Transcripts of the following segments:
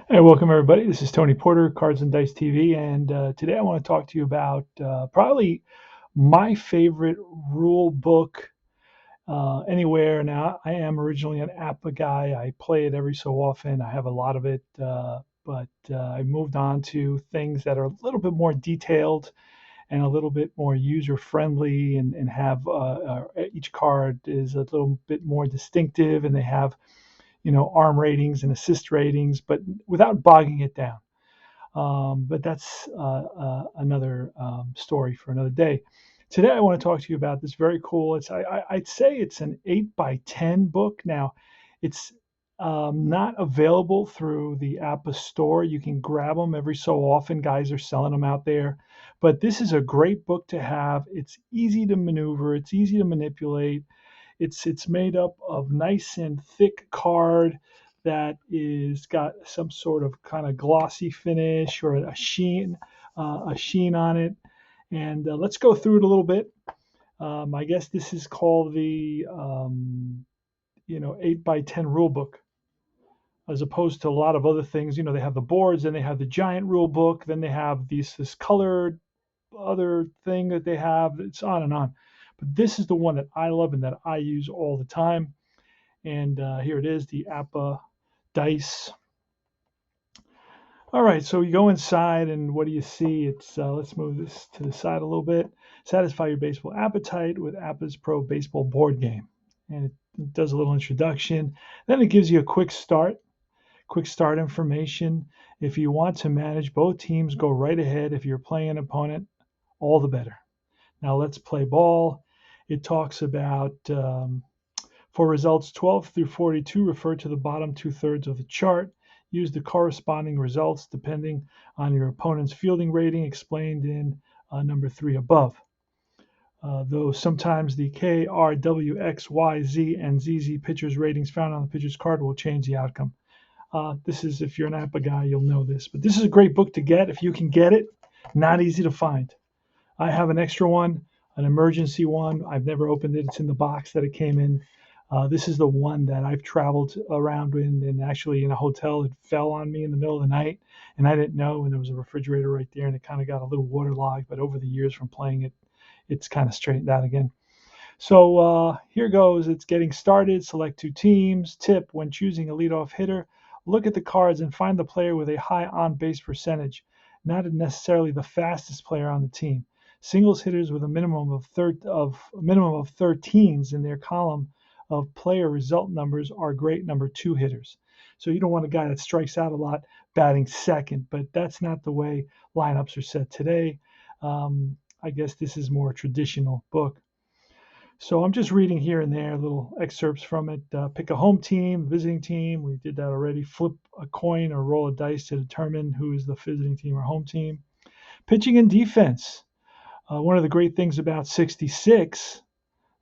Hey, welcome everybody. This is Tony Porter, Cards and Dice TV, and today I want to talk to you about probably my favorite rule book anywhere. Now, I am originally an APBA guy. I play it every so often. I have a lot of it, but I moved on to things that are a little bit more detailed and a little bit more user friendly, and have each card is a little bit more distinctive, and they have arm ratings and assist ratings, but without bogging it down. But that's another story for another day. Today, I want to talk to you about this very cool. I'd say it's an 8x10 book. Now, it's not available through the APBA store. You can grab them every so often. Guys are selling them out there. But this is a great book to have. It's easy to maneuver. It's easy to manipulate. It's made up of nice and thick card that is got some sort of kind of glossy finish or a sheen on it. And let's go through it a little bit. I guess this is called the 8x10 rule book, as opposed to a lot of other things. They have the boards, and they have the giant rule book, then they have this colored other thing that they have. It's on and on. But this is the one that I love and that I use all the time. And here it is, the APBA dice. All right, so you go inside, and what do you see? It's let's move this to the side a little bit. Satisfy your baseball appetite with APBA's Pro Baseball board game, and it does a little introduction. Then it gives you a quick start information. If you want to manage both teams, go right ahead. If you're playing an opponent, all the better. Now let's play ball. It talks about for results 12 through 42, refer to the bottom two-thirds of the chart. Use the corresponding results depending on your opponent's fielding rating, explained in number 3 above. Though sometimes the K, R, W, X, Y, Z, and ZZ pitchers' ratings found on the pitcher's card will change the outcome. This is, if you're an APBA guy, you'll know this. But this is a great book to get if you can get it. Not easy to find. I have an extra one, an emergency one. I've never opened it. It's in the box that it came in. This is the one that I've traveled around in, and actually in a hotel, it fell on me in the middle of the night, and I didn't know, and there was a refrigerator right there, and it kind of got a little waterlogged, but over the years from playing it, it's kind of straightened out again. So here goes. It's getting started. Select two teams. Tip: when choosing a leadoff hitter, look at the cards and find the player with a high on-base percentage, not necessarily the fastest player on the team. Singles hitters with a minimum of 13s in their column of player result numbers are great number 2 hitters. So you don't want a guy that strikes out a lot batting second, but that's not the way lineups are set today. I guess this is more traditional book. So I'm just reading here and there little excerpts from it. Pick a home team, visiting team. We did that already. Flip a coin or roll a dice to determine who is the visiting team or home team. Pitching and defense. One of the great things about 66,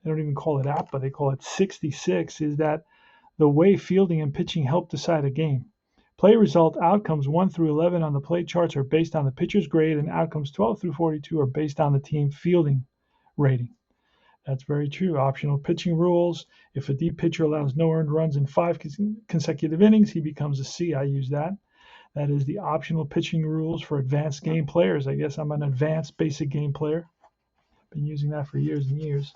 they don't even call it APBA, they call it 66, is that the way fielding and pitching help decide a game. Play result outcomes 1 through 11 on the play charts are based on the pitcher's grade, and outcomes 12 through 42 are based on the team fielding rating. That's very true. Optional pitching rules. If a deep pitcher allows no earned runs in 5 consecutive innings, he becomes a C. I use that. That is the optional pitching rules for advanced game players. I guess I'm an advanced basic game player. Been using that for years and years.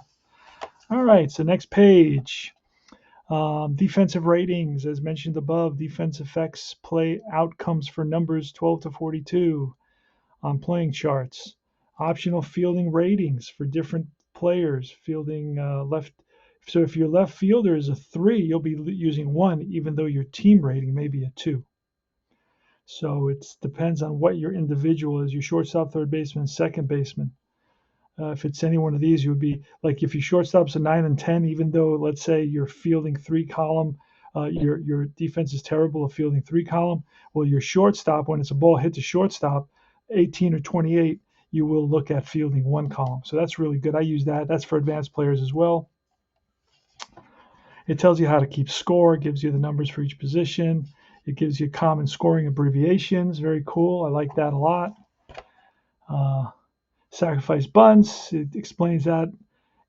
All right, so next page. Defensive ratings, as mentioned above, defense affects play outcomes for numbers 12 to 42 on playing charts. Optional fielding ratings for different players. Fielding left. So if your left fielder is a 3, you'll be using 1, even though your team rating may be a 2. So it depends on what your individual is. Your shortstop, third baseman, second baseman. If it's any one of these, you would be like, if your shortstop's a 9 and 10, even though let's say you're fielding 3 column, your defense is terrible at fielding 3 column. Well, your shortstop, when it's a ball hit to shortstop, 18 or 28, you will look at fielding 1 column. So that's really good. I use that. That's for advanced players as well. It tells you how to keep score. It gives you the numbers for each position. It gives you common scoring abbreviations. Very cool. I like that a lot. Sacrifice bunts. It explains that.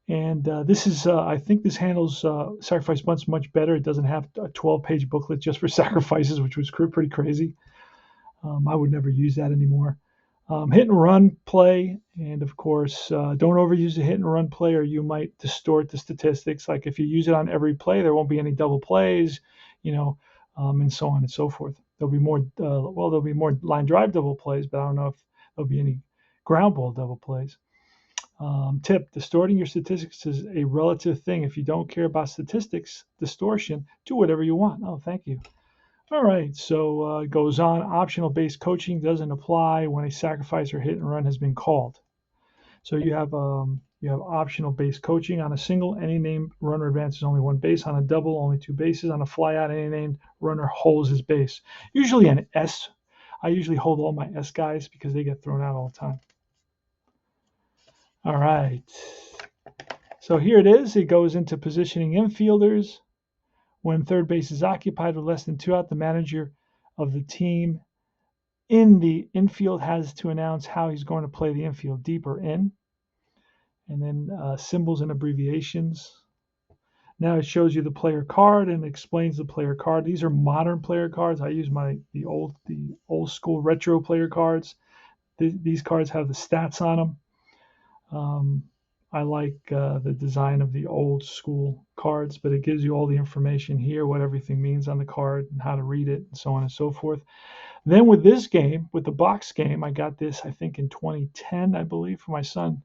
And this is, I think this handles sacrifice bunts much better. It doesn't have a 12-page booklet just for sacrifices, which was pretty crazy. I would never use that anymore. Hit and run play, and of course, don't overuse the hit and run play, or you might distort the statistics. Like if you use it on every play, there won't be any double plays, and so on and so forth. There'll be more, there'll be more line drive double plays, but I don't know if there'll be any ground ball double plays. Tip: distorting your statistics is a relative thing. If you don't care about statistics, distortion, do whatever you want. Oh, thank you. All right, so it goes on. Optional base coaching doesn't apply when a sacrifice or hit and run has been called. So you have optional base coaching on a single. Any named runner advances only one base. On a double, only two bases. On a fly out, any named runner holds his base. Usually an S. I usually hold all my S guys because they get thrown out all the time. All right. So here it is. It goes into positioning infielders. When third base is occupied with less than 2 out, the manager of the team in the infield has to announce how he's going to play the infield, deep or in. And then symbols and abbreviations. Now it shows you the player card and explains the player card. These are modern player cards. I use the old school retro player cards. These cards have the stats on them. I like the design of the old school cards, but it gives you all the information here, what everything means on the card and how to read it and so on and so forth. Then with this game, with the box game, I got this, I think in 2010, I believe, for my son.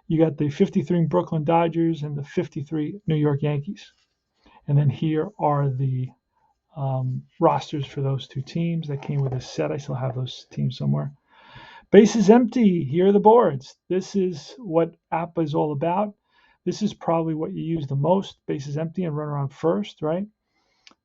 You got the 53 Brooklyn Dodgers and the 53 New York Yankees. And then here are the rosters for those two teams that came with this set. I still have those teams somewhere. Bases empty. Here are the boards. This is what APBA is all about. This is probably what you use the most. Bases empty and runner on first, right?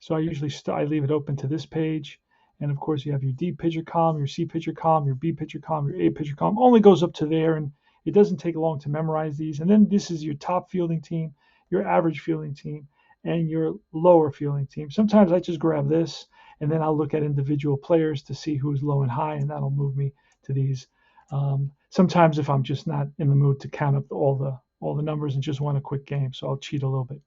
So I usually I leave it open to this page. And of course, you have your D pitcher column, your C pitcher column, your B pitcher column, your A pitcher column. Only goes up to there, and it doesn't take long to memorize these. And then this is your top fielding team, your average fielding team, and your lower fielding team. Sometimes I just grab this, and then I'll look at individual players to see who's low and high, and that'll move me to these. Sometimes if I'm just not in the mood to count up all the numbers and just want a quick game, so I'll cheat a little bit.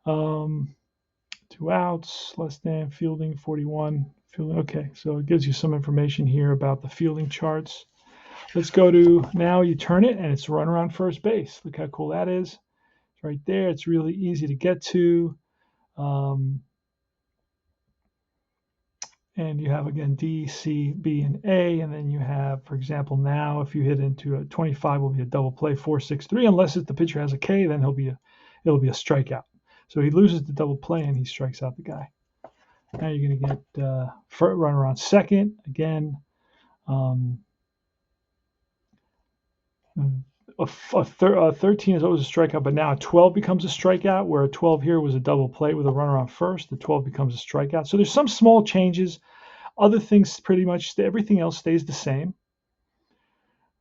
2 outs, less than, fielding 41. Fielding, okay, so it gives you some information here about the fielding charts. Let's go to, now you turn it and it's runner on first base. Look how cool that is. It's right there. It's really easy to get to. And you have, again, D, C, B, and A. And then you have, for example, now if you hit into a 25, will be a double play, 4-6-3. Unless if the pitcher has a K, then it'll be a strikeout. So he loses the double play and he strikes out the guy. Now you're going to get runner on second. Again, a 13 is always a strikeout, but now a 12 becomes a strikeout, where a 12 here was a double play with a runner on first. The 12 becomes a strikeout. So there's some small changes. Other things pretty much, everything else stays the same,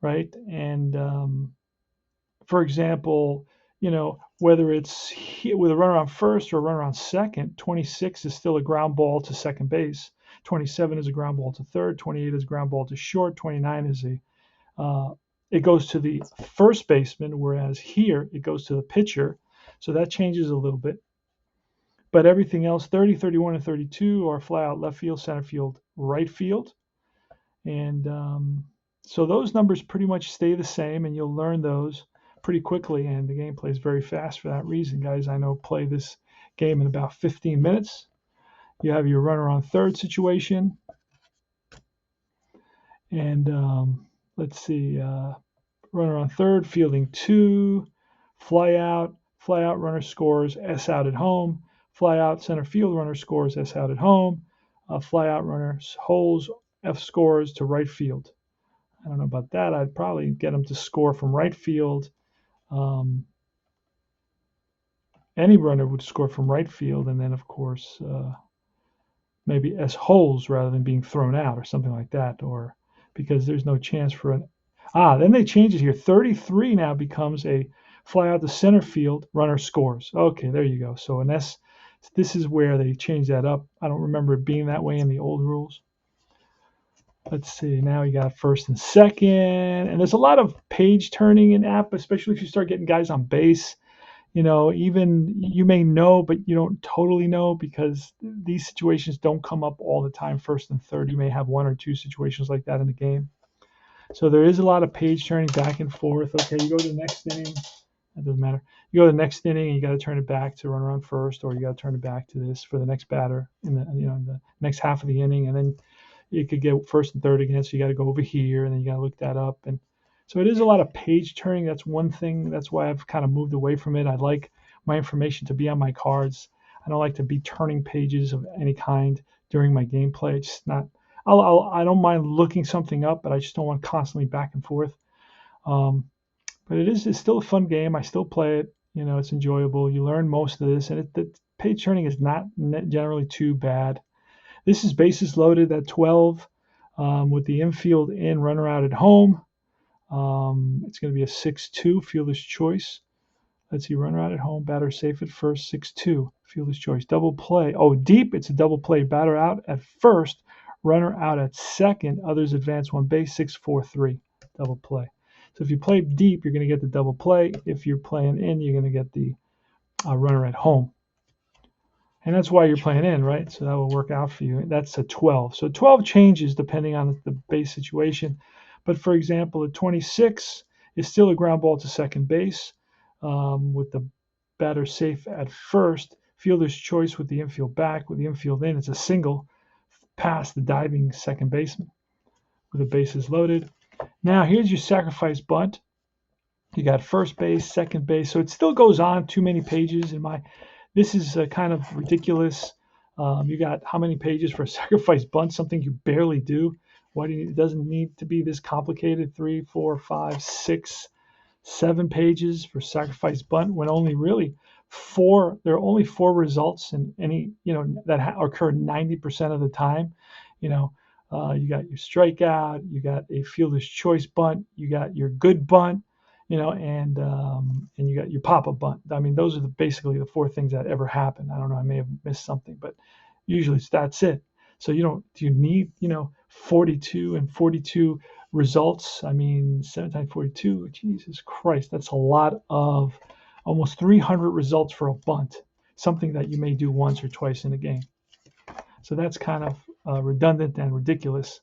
right? And for example, whether it's with a runner on first or a runner on second, 26 is still a ground ball to second base. 27 is a ground ball to third. 28 is a ground ball to short. 29 is it goes to the first baseman, whereas here it goes to the pitcher. So that changes a little bit. But everything else, 30, 31, and 32 are fly out left field, center field, right field. And so those numbers pretty much stay the same, and you'll learn those pretty quickly. And the game plays very fast for that reason, guys. I know play this game in about 15 minutes. You have your runner on third situation. And let's see, runner on third, fielding 2, fly out, runner scores, S out at home, fly out, center field, runner scores, S out at home, fly out, runner holds, F scores to right field. I don't know about that. I'd probably get him to score from right field. Any runner would score from right field, and then, of course, maybe S holds rather than being thrown out or something like that, or because there's no chance for an then they change it here. 33 now becomes a fly out to center field, runner scores. Okay, there you go. So an S, this is where they change that up. I don't remember it being that way in the old rules. let's see, now you got first and second, and there's a lot of page turning in APBA, especially if you start getting guys on base. Even you may know, but you don't totally know because these situations don't come up all the time. First and third, you may have one or two situations like that in the game. So there is a lot of page turning back and forth. Okay, you go to the next inning. That doesn't matter. You go to the next inning, and you got to turn it back to run around first, or you got to turn it back to this for the next batter in the next half of the inning, and then you could get first and third again. So you got to go over here, and then you got to look that up. And so it is a lot of page turning. That's one thing. That's why I've kind of moved away from it. I like my information to be on my cards. I don't like to be turning pages of any kind during my gameplay. It's just not. I don't mind looking something up, but I just don't want constantly back and forth. But it's still a fun game. I still play it. It's enjoyable. You learn most of this, and the page turning is not generally too bad. This is bases loaded at 12 with the infield in, runner out at home. It's going to be a 6-2 fielder's choice. Let's see, runner out at home, batter safe at first, 6-2 fielder's choice. Double play. Oh, deep, it's a double play. Batter out at first, runner out at second. Others advance one base, 6-4-3 double play. So if you play deep, you're going to get the double play. If you're playing in, you're going to get the runner at home. And that's why you're playing in, right? So that will work out for you. That's a 12. So 12 changes depending on the base situation. But for example, a 26 is still a ground ball to second base with the batter safe at first. Fielder's choice with the infield back. With the infield in, it's a single past the diving second baseman with the bases loaded. Now here's your sacrifice bunt. You got first base, second base. So it still goes on too many pages in my. This is kind of ridiculous. You got how many pages for a sacrifice bunt? Something you barely do. It doesn't need to be this complicated. 3, 4, 5, 6, 7 pages for sacrifice bunt when only really 4. There are only 4 results in any that occur 90% of the time. You got your strikeout, you got a fielder's choice bunt, you got your good bunt. And you got your pop-up bunt. I mean, those are basically the 4 things that ever happen. I don't know, I may have missed something, but usually that's it. So do you need 42 and 42 results? I mean, 7 times 42, Jesus Christ, that's a lot of almost 300 results for a bunt, something that you may do once or twice in a game. So that's kind of redundant and ridiculous.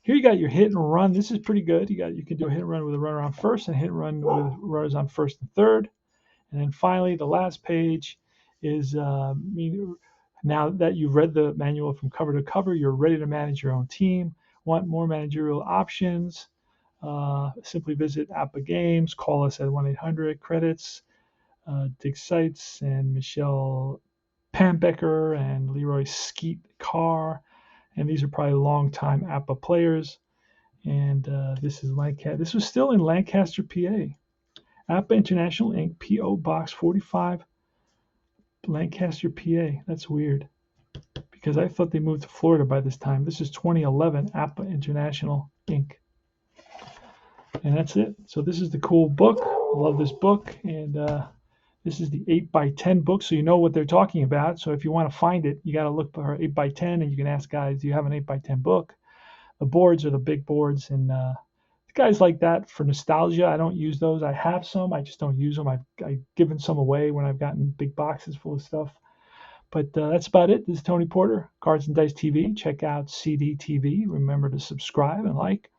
Here you got your hit and run. This is pretty good. You can do a hit and run with a runner on first and hit and run with runners on first and third. And then finally, the last page is now that you've read the manual from cover to cover, you're ready to manage your own team. Want more managerial options? Simply visit APBA Games. Call us at 1-800-CREDITS. Dick Seitz and Michelle Pambecker and Leroy Skeet Carr. And these are probably long-time APBA players. And this is Lancaster. This was still in Lancaster, PA. APBA International Inc., P.O. Box 45, Lancaster, PA. That's weird because I thought they moved to Florida by this time. This is 2011, APBA International Inc. And that's it. So this is the cool book. I love this book. And this is the 8x10 book, so you know what they're talking about. So if you want to find it, you got to look for 8x10, and you can ask guys, do you have an 8x10 book? The boards are the big boards, and guys like that for nostalgia. I don't use those. I have some. I just don't use them. I've given some away when I've gotten big boxes full of stuff. But that's about it. This is Tony Porter, Cards and Dice TV. Check out CD TV. Remember to subscribe and like.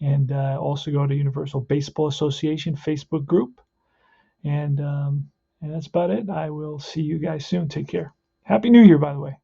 And also go to Universal Baseball Association Facebook group. And that's about it. I will see you guys soon. Take care. Happy New Year, by the way.